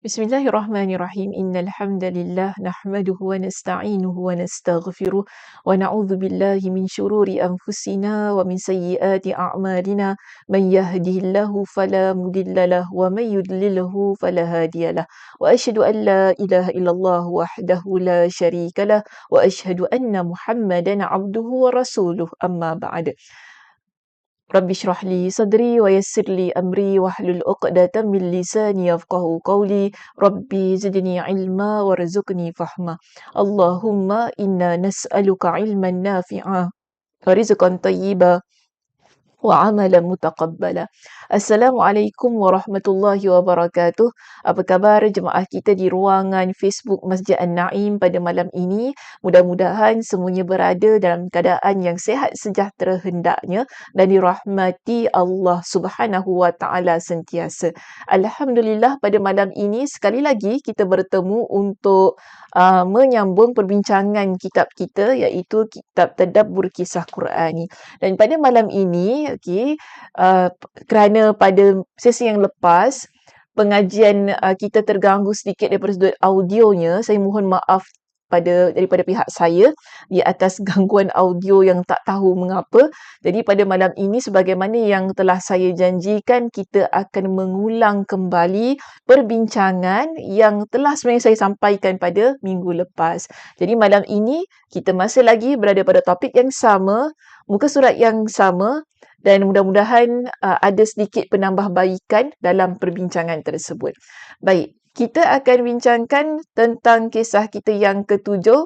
Bismillahirrahmanirrahim. Innal hamdalillah nahmaduhu wa nasta'inuhu wa nastaghfiruh wa na'udzu billahi min shururi anfusina wa min sayyiati a'malina. Man yahdihillahu fala mudhillalah wa man yudlilhu fala hadiyalah. Wa asyhadu an la ilaha illallah wahdahu la syarikalah wa asyhadu anna Muhammadan 'abduhu wa rasuluh. Amma ba'd. Rabbi shrah li sadri wa yassir li amri wahlul 'uqdatam min lisani yafqahu qawli. Rabbi zidni ilma warzuqni fahma. Allahumma inna nas'aluka ilman nafi'a wa rizqan thayyiba wa amalan mutaqabbala. Assalamualaikum warahmatullahi wabarakatuh. Apa khabar jemaah kita di ruangan Facebook Masjid An-Naim pada malam ini? Mudah-mudahan semuanya berada dalam keadaan yang sihat sejahtera hendaknya dan dirahmati Allah Subhanahu wa taala sentiasa. Alhamdulillah, pada malam ini sekali lagi kita bertemu untuk menyambung perbincangan kitab kita, iaitu kitab Tadabbur Kisah Qurani. Dan pada malam ini, kerana pada sesi yang lepas pengajian kita terganggu sedikit daripada sudut audionya, saya mohon maaf daripada pihak saya di atas gangguan audio yang tak tahu mengapa. Jadi pada malam ini, sebagaimana yang telah saya janjikan, kita akan mengulang kembali perbincangan yang telah sebenarnya saya sampaikan pada minggu lepas. Jadi malam ini kita masih lagi berada pada topik yang sama, muka surat yang sama, dan mudah-mudahan ada sedikit penambahbaikan dalam perbincangan tersebut. Baik, kita akan bincangkan tentang kisah kita yang ketujuh,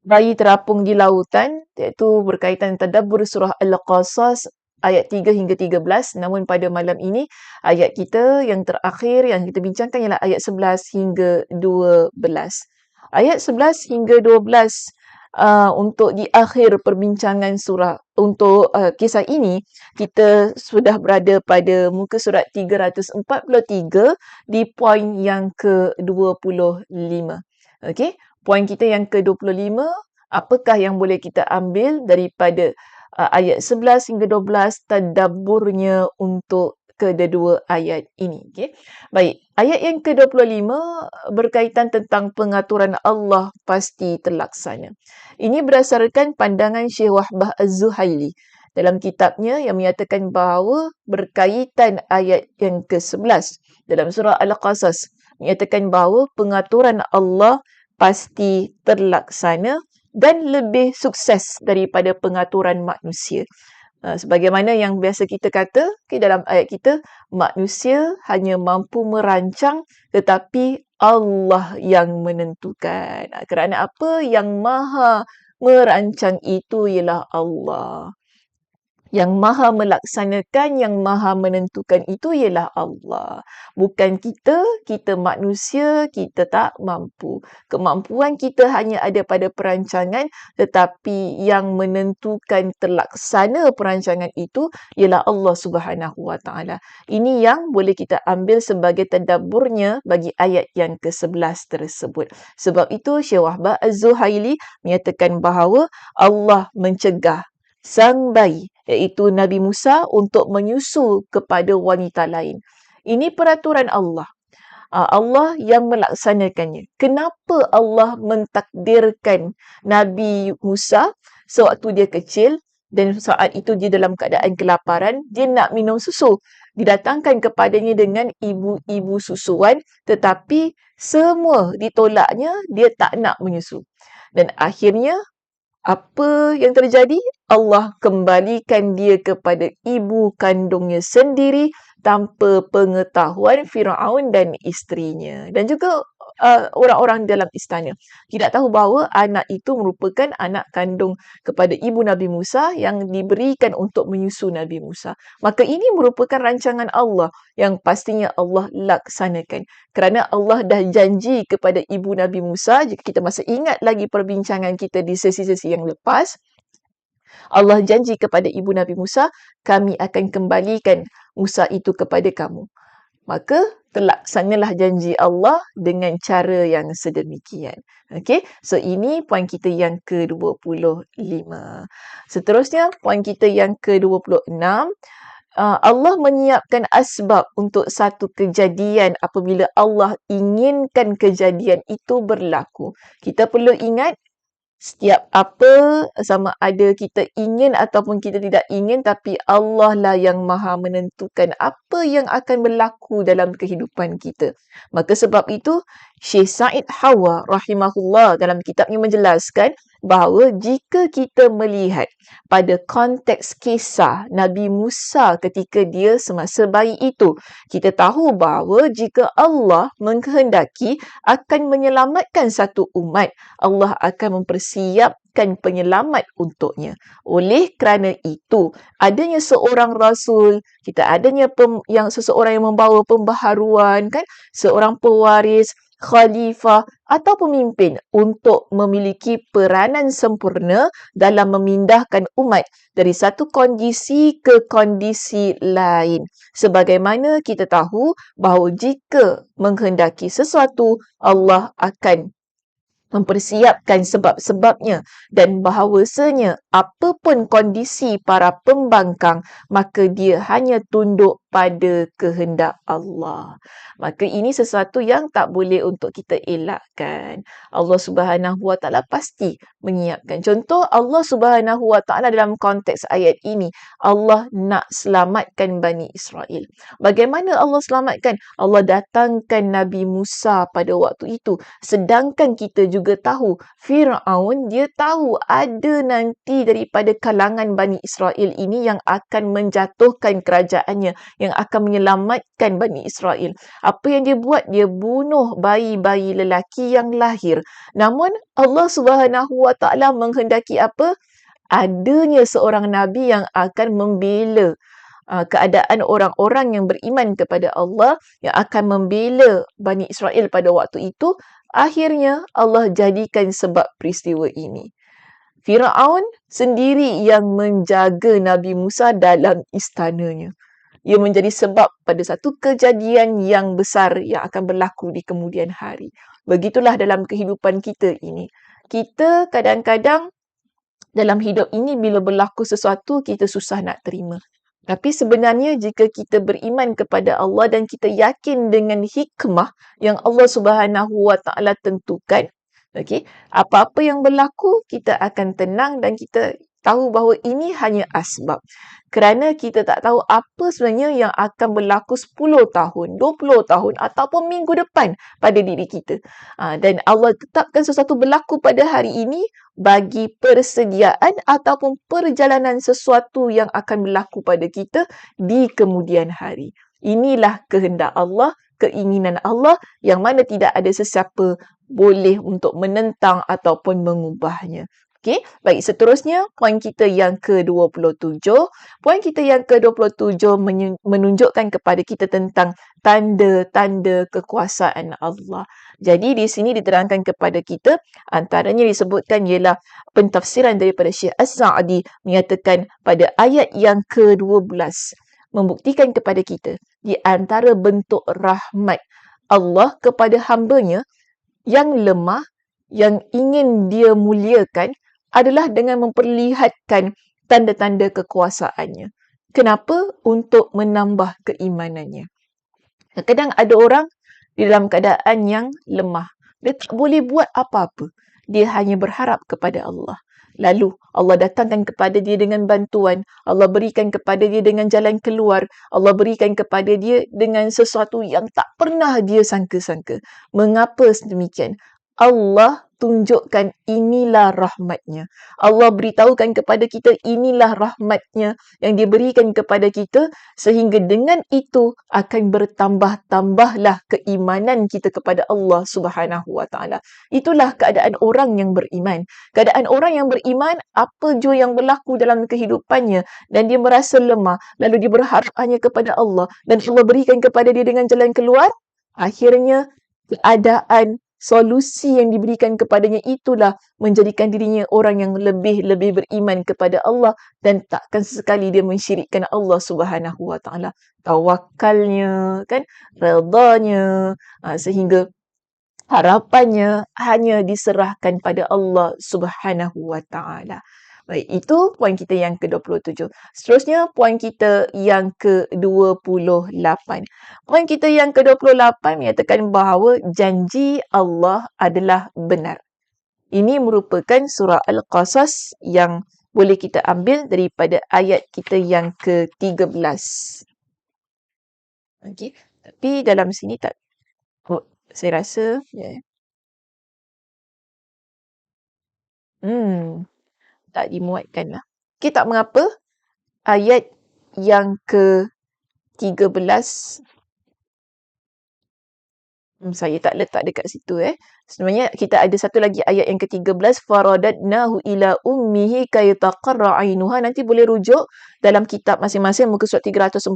bayi terapung di lautan, iaitu berkaitan tadabbur surah Al-Qasas ayat 3 hingga 13. Namun pada malam ini, ayat kita yang terakhir yang kita bincangkan ialah ayat 11 hingga 12. Ayat 11 hingga 12 untuk di akhir perbincangan surah. Untuk kisah ini, kita sudah berada pada muka surat 343 di poin yang ke-25. Okey, poin kita yang ke-25, apakah yang boleh kita ambil daripada ayat 11 hingga 12 tadabburnya untuk kedua ayat ini. Okay. Baik, ayat yang ke-25 berkaitan tentang pengaturan Allah pasti terlaksana. Ini berdasarkan pandangan Syekh Wahbah Az-Zuhaili dalam kitabnya yang menyatakan bahawa berkaitan ayat yang ke-11 dalam surah Al-Qasas, menyatakan bahawa pengaturan Allah pasti terlaksana dan lebih sukses daripada pengaturan manusia. Sebagaimana yang biasa kita kata dalam ayat kita, manusia hanya mampu merancang tetapi Allah yang menentukan. Kerana apa? Yang maha merancang itu ialah Allah. Yang maha melaksanakan, yang maha menentukan itu ialah Allah. Bukan kita, kita manusia, kita tak mampu. Kemampuan kita hanya ada pada perancangan, tetapi yang menentukan terlaksana perancangan itu ialah Allah Subhanahu wa taala. Ini yang boleh kita ambil sebagai tadabburnya bagi ayat yang ke-11 tersebut. Sebab itu Syekh Wahbah Az-Zuhaili menyatakan bahawa Allah mencegah sang bayi, iaitu Nabi Musa, untuk menyusu kepada wanita lain. Ini peraturan Allah. Allah yang melaksanakannya. Kenapa Allah mentakdirkan Nabi Musa sewaktu dia kecil dan saat itu dia dalam keadaan kelaparan, dia nak minum susu. Didatangkan kepadanya dengan ibu-ibu susuan, tetapi semua ditolaknya, dia tak nak menyusu. Dan akhirnya apa yang terjadi? Allah kembalikan dia kepada ibu kandungnya sendiri tanpa pengetahuan Firaun dan isterinya. Dan juga orang-orang dalam istana tidak tahu bahawa anak itu merupakan anak kandung kepada ibu Nabi Musa yang diberikan untuk menyusu Nabi Musa. Maka ini merupakan rancangan Allah yang pastinya Allah laksanakan. Kerana Allah dah janji kepada ibu Nabi Musa, jika kita masih ingat lagi perbincangan kita di sesi-sesi yang lepas, Allah janji kepada ibu Nabi Musa, kami akan kembalikan Musa itu kepada kamu. Maka terlaksanalah janji Allah dengan cara yang sedemikian. Okey, so ini poin kita yang ke-25. Seterusnya, poin kita yang ke-26, Allah menyiapkan asbab untuk satu kejadian apabila Allah inginkan kejadian itu berlaku. Kita perlu ingat setiap apa, sama ada kita ingin ataupun kita tidak ingin, tapi Allah lah yang maha menentukan apa yang akan berlaku dalam kehidupan kita. Maka sebab itu, Syekh Said Hawa rahimahullah dalam kitabnya menjelaskan bahawa jika kita melihat pada konteks kisah Nabi Musa ketika dia semasa bayi itu, kita tahu bahawa jika Allah mengkehendaki akan menyelamatkan satu umat, Allah akan mempersiapkan penyelamat untuknya. Oleh kerana itu, adanya seorang rasul, kita adanya seseorang yang membawa pembaharuan, kan, seorang pewaris, khalifah atau pemimpin untuk memiliki peranan sempurna dalam memindahkan umat dari satu kondisi ke kondisi lain. Sebagaimana kita tahu bahawa jika menghendaki sesuatu, Allah akan mempersiapkan sebab-sebabnya dan bahawasanya apapun kondisi para pembangkang, maka dia hanya tunduk pada kehendak Allah. Maka ini sesuatu yang tak boleh untuk kita elakkan. Allah Subhanahu Wa Taala pasti menyiapkan. Contoh Allah Subhanahu Wa Taala dalam konteks ayat ini, Allah nak selamatkan Bani Israel. Bagaimana Allah selamatkan? Allah datangkan Nabi Musa pada waktu itu. Sedangkan kita juga tahu Firaun dia tahu ada nanti daripada kalangan Bani Israel ini yang akan menjatuhkan kerajaannya, yang akan menyelamatkan Bani Israel. Apa yang dia buat? Dia bunuh bayi-bayi lelaki yang lahir. Namun Allah Subhanahu Wa Taala menghendaki apa? Adanya seorang nabi yang akan membela keadaan orang-orang yang beriman kepada Allah, yang akan membela Bani Israel pada waktu itu. Akhirnya Allah jadikan sebab peristiwa ini. Firaun sendiri yang menjaga Nabi Musa dalam istananya. Ia menjadi sebab pada satu kejadian yang besar yang akan berlaku di kemudian hari. Begitulah dalam kehidupan kita ini. Kita kadang-kadang dalam hidup ini bila berlaku sesuatu kita susah nak terima. Tapi sebenarnya jika kita beriman kepada Allah dan kita yakin dengan hikmah yang Allah Subhanahu Wa Taala tentukan, okey, apa-apa yang berlaku kita akan tenang dan kita tahu bahawa ini hanya asbab. Kerana kita tak tahu apa sebenarnya yang akan berlaku 10 tahun, 20 tahun ataupun minggu depan pada diri kita. Dan Allah tetapkan sesuatu berlaku pada hari ini bagi persediaan ataupun perjalanan sesuatu yang akan berlaku pada kita di kemudian hari. Inilah kehendak Allah, keinginan Allah yang mana tidak ada sesiapa boleh untuk menentang ataupun mengubahnya. Okey, baik, seterusnya poin kita yang ke-27. Poin kita yang ke-27 menunjukkan kepada kita tentang tanda-tanda kekuasaan Allah. Jadi di sini diterangkan kepada kita, antaranya disebutkan ialah pentafsiran daripada Syekh As-Sa'di menyatakan pada ayat yang ke-12 membuktikan kepada kita di antara bentuk rahmat Allah kepada hamba-Nya yang lemah, yang ingin dia muliakan adalah dengan memperlihatkan tanda-tanda kekuasaannya. Kenapa? Untuk menambah keimanannya. Kadang ada orang di dalam keadaan yang lemah. Dia tak boleh buat apa-apa. Dia hanya berharap kepada Allah. Lalu Allah datangkan kepada dia dengan bantuan. Allah berikan kepada dia dengan jalan keluar. Allah berikan kepada dia dengan sesuatu yang tak pernah dia sangka-sangka. Mengapa sedemikian? Allah tunjukkan inilah rahmatnya. Allah beritahukan kepada kita inilah rahmatnya yang diberikan kepada kita sehingga dengan itu akan bertambah-tambahlah keimanan kita kepada Allah Subhanahu Wa Taala. Itulah keadaan orang yang beriman. Keadaan orang yang beriman, apa jua yang berlaku dalam kehidupannya dan dia merasa lemah, lalu dia berharap hanya kepada Allah dan Allah berikan kepada dia dengan jalan keluar, akhirnya keadaan solusi yang diberikan kepadanya itulah menjadikan dirinya orang yang lebih beriman kepada Allah dan takkan sesekali dia mensyirikkan Allah Subhanahu Wa Taala. Tawakalnya, kan, redanya, sehingga harapannya hanya diserahkan pada Allah Subhanahu Wa Taala. Baik, itu poin kita yang ke-27. Seterusnya, poin kita yang ke-28. Poin kita yang ke-28 menyatakan bahawa janji Allah adalah benar. Ini merupakan surah Al-Qasas yang boleh kita ambil daripada ayat kita yang ke-13. Okey, tapi dalam sini tak, saya rasa, tak dimuatkan lah. Okey, tak mengapa. Ayat yang ke-13, saya tak letak dekat situ. Sebenarnya kita ada satu lagi ayat yang ke-13, faradadnahu ila ummihi kay taqarra ainuha. Nanti boleh rujuk dalam kitab masing-masing muka surat 346,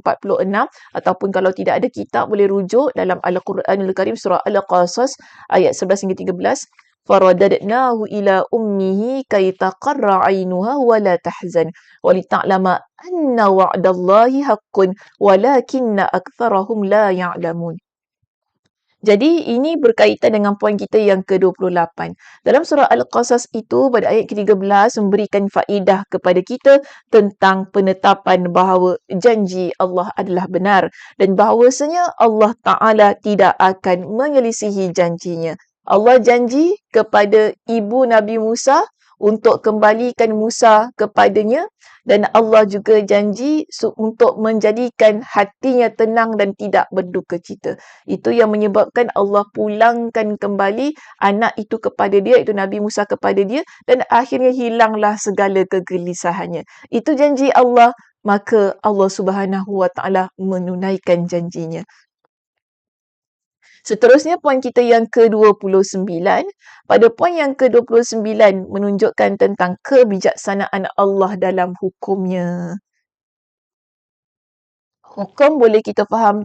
ataupun kalau tidak ada kitab boleh rujuk dalam Al-Quranul Karim surah Al-Qasas ayat 11 hingga 13. faradadnahu ila ummihi kay taqarra ainuha wa la tahzan wa lita'lama anna wa'dallahi haqqun walakinna aktsarahum la ya'lamun. Jadi ini berkaitan dengan poin kita yang ke-28. Dalam surah Al-Qasas itu pada ayat ke-13 memberikan faedah kepada kita tentang penetapan bahawa janji Allah adalah benar dan bahawasanya Allah Ta'ala tidak akan menyelisihi janjinya. Allah janji kepada ibu Nabi Musa untuk kembalikan Musa kepadanya, dan Allah juga janji untuk menjadikan hatinya tenang dan tidak berduka cita. Itu yang menyebabkan Allah pulangkan kembali anak itu kepada dia, itu Nabi Musa kepada dia, dan akhirnya hilanglah segala kegelisahannya. Itu janji Allah, maka Allah Subhanahu Wa Taala menunaikan janjinya. Seterusnya poin kita yang ke-29. Pada poin yang ke-29 menunjukkan tentang kebijaksanaan Allah dalam hukumnya. Hukum boleh kita faham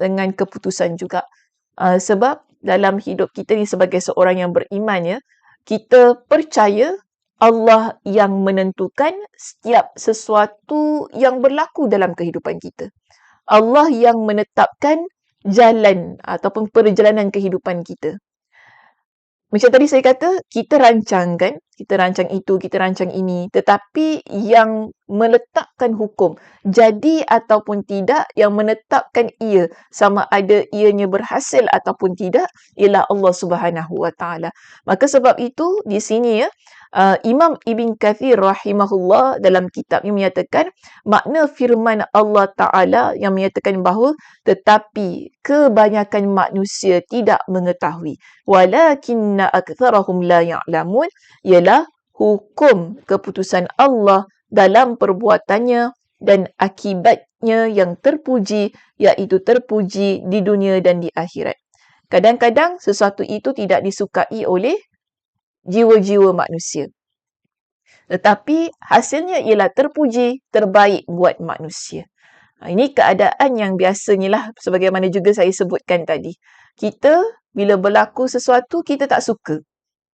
dengan keputusan juga. Sebab dalam hidup kita ni sebagai seorang yang beriman, kita percaya Allah yang menentukan setiap sesuatu yang berlaku dalam kehidupan kita. Allah yang menetapkan jalan ataupun perjalanan kehidupan kita. Macam tadi saya kata, kita rancang kan, kita rancang itu, kita rancang ini. Tetapi yang meletakkan hukum, jadi ataupun tidak, yang menetapkan ia, sama ada ianya berhasil ataupun tidak, ialah Allah Subhanahu Wa Taala. Maka sebab itu, di sini Imam Ibn Kathir rahimahullah dalam kitabnya menyatakan, makna firman Allah Ta'ala yang menyatakan bahawa tetapi kebanyakan manusia tidak mengetahui. Walakinna aktsarahum la ya'lamun, ialah hukum keputusan Allah dalam perbuatannya dan akibatnya yang terpuji, iaitu terpuji di dunia dan di akhirat. Kadang-kadang sesuatu itu tidak disukai oleh jiwa-jiwa manusia. Tetapi hasilnya ialah terpuji, terbaik buat manusia. Ini keadaan yang biasanya lah, sebagaimana juga saya sebutkan tadi. Kita bila berlaku sesuatu kita tak suka.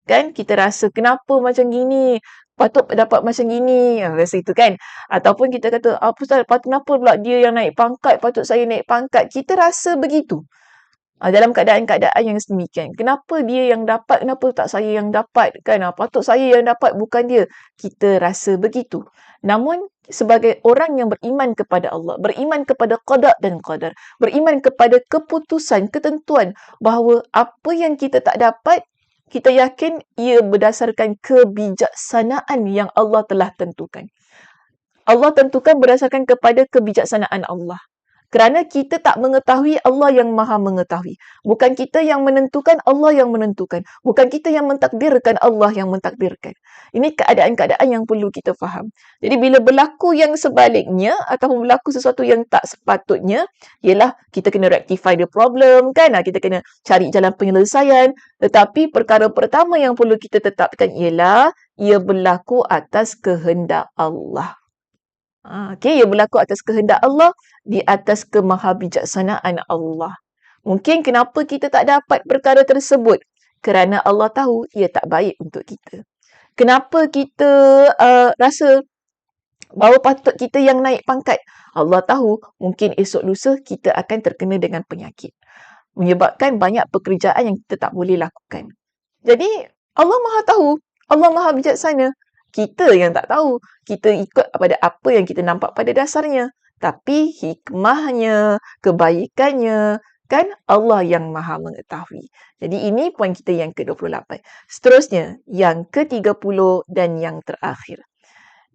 Kan? Kita rasa kenapa macam gini? Patut dapat macam gini. Rasa itu kan? Ataupun kita kata, Ustaz, kenapa pula dia yang naik pangkat, patut saya naik pangkat. Kita rasa begitu. Dalam keadaan-keadaan yang sedemikian. Kenapa dia yang dapat, kenapa tak saya yang dapat? Kan? Patut saya yang dapat, bukan dia. Kita rasa begitu. Namun, sebagai orang yang beriman kepada Allah, beriman kepada qada dan qadar, beriman kepada keputusan, ketentuan bahawa apa yang kita tak dapat, kita yakin ia berdasarkan kebijaksanaan yang Allah telah tentukan. Allah tentukan berdasarkan kepada kebijaksanaan Allah. Kerana kita tak mengetahui, Allah yang maha mengetahui. Bukan kita yang menentukan, Allah yang menentukan. Bukan kita yang mentakdirkan, Allah yang mentakdirkan. Ini keadaan-keadaan yang perlu kita faham. Jadi bila berlaku yang sebaliknya ataupun berlaku sesuatu yang tak sepatutnya, ialah kita kena rectify the problem kan. Kita kena cari jalan penyelesaian. Tetapi perkara pertama yang perlu kita tetapkan ialah ia berlaku atas kehendak Allah. Okay, ia berlaku atas kehendak Allah, di atas kemahabijaksanaan Allah. Mungkin kenapa kita tak dapat perkara tersebut? Kerana Allah tahu ia tak baik untuk kita. Kenapa kita rasa bahawa patut kita yang naik pangkat? Allah tahu mungkin esok lusa kita akan terkena dengan penyakit. Menyebabkan banyak pekerjaan yang kita tak boleh lakukan. Jadi Allah maha tahu, Allah maha bijaksana. Kita yang tak tahu. Kita ikut pada apa yang kita nampak pada dasarnya. Tapi hikmahnya, kebaikannya, kan Allah yang maha mengetahui. Jadi ini poin kita yang ke-28. Seterusnya, yang ke-30 dan yang terakhir,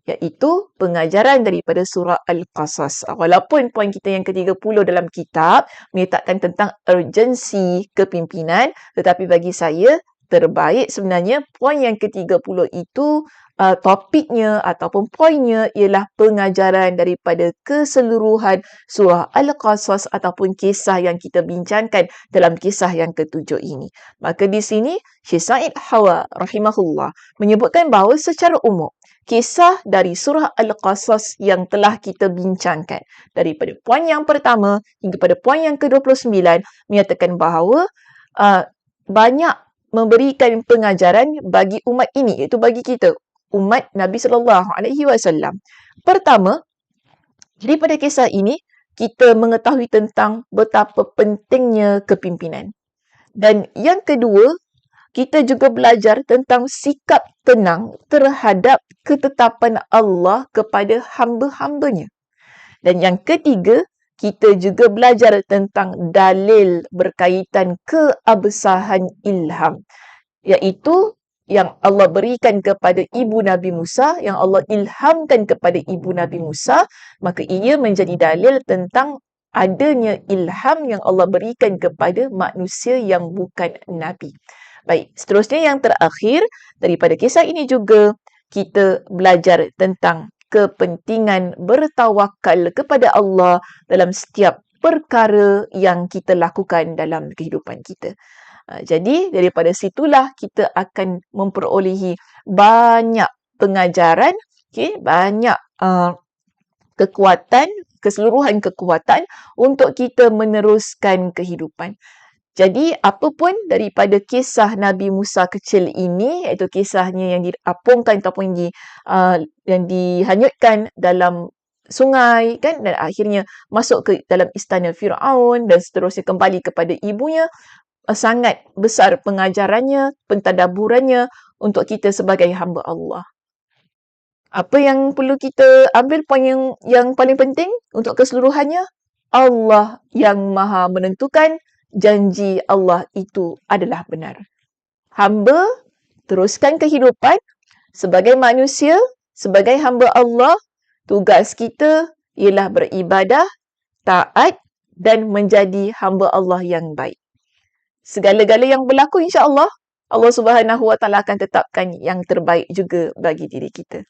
iaitu pengajaran daripada surah Al-Qasas. Walaupun poin kita yang ke-30 dalam kitab meletakkan tentang urgensi kepimpinan, tetapi bagi saya terbaik sebenarnya poin yang ke-30 itu topiknya ataupun poinnya ialah pengajaran daripada keseluruhan surah Al-Qasas ataupun kisah yang kita bincangkan dalam kisah yang ke-7 ini. Maka di sini Syekh Said Hawa rahimahullah menyebutkan bahawa secara umum kisah dari surah Al-Qasas yang telah kita bincangkan daripada poin yang pertama hingga pada poin yang ke-29 menyatakan bahawa banyak memberikan pengajaran bagi umat ini, iaitu bagi kita, umat Nabi SAW. Pertama, daripada kisah ini kita mengetahui tentang betapa pentingnya kepimpinan. Dan yang kedua, kita juga belajar tentang sikap tenang terhadap ketetapan Allah kepada hamba-hambanya. Dan yang ketiga, kita juga belajar tentang dalil berkaitan keabsahan ilham, iaitu yang Allah berikan kepada ibu Nabi Musa, yang Allah ilhamkan kepada ibu Nabi Musa, maka ia menjadi dalil tentang adanya ilham yang Allah berikan kepada manusia yang bukan Nabi. Baik, seterusnya yang terakhir, daripada kisah ini juga kita belajar tentang kepentingan bertawakal kepada Allah dalam setiap perkara yang kita lakukan dalam kehidupan kita. Jadi daripada situlah kita akan memperolehi banyak pengajaran, banyak kekuatan, keseluruhan kekuatan untuk kita meneruskan kehidupan. Jadi apapun daripada kisah Nabi Musa kecil ini, iaitu kisahnya yang diapungkan ataupun yang dihanyutkan dalam sungai kan, dan akhirnya masuk ke dalam istana Firaun dan seterusnya kembali kepada ibunya, sangat besar pengajarannya, pentadaburannya untuk kita sebagai hamba Allah. Apa yang perlu kita ambil poin yang paling penting untuk keseluruhannya? Allah yang maha menentukan, janji Allah itu adalah benar. Hamba teruskan kehidupan sebagai manusia, sebagai hamba Allah. Tugas kita ialah beribadah, taat dan menjadi hamba Allah yang baik. Segala-gala yang berlaku, insya-Allah, Allah Subhanahu Wa Taala akan tetapkan yang terbaik juga bagi diri kita.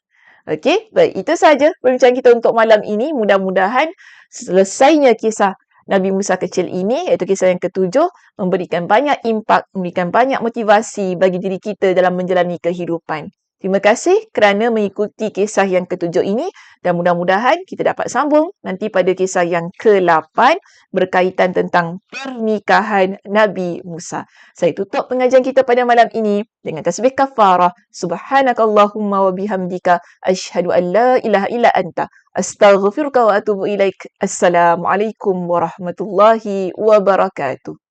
Okey, baik, itu sahaja perbincangan kita untuk malam ini. Mudah-mudahan selesainya kisah Nabi Musa kecil ini, iaitu kisah yang ke-7, memberikan banyak impak, memberikan banyak motivasi bagi diri kita dalam menjalani kehidupan. Terima kasih kerana mengikuti kisah yang ke-7 ini dan mudah-mudahan kita dapat sambung nanti pada kisah yang ke-8 berkaitan tentang pernikahan Nabi Musa. Saya tutup pengajian kita pada malam ini dengan tasbih kafarah. Subhanakallahumma wa bihamdika asyhadu an la ilaha illa anta astaghfiruka wa atubu ilaik. Assalamualaikum warahmatullahi wabarakatuh.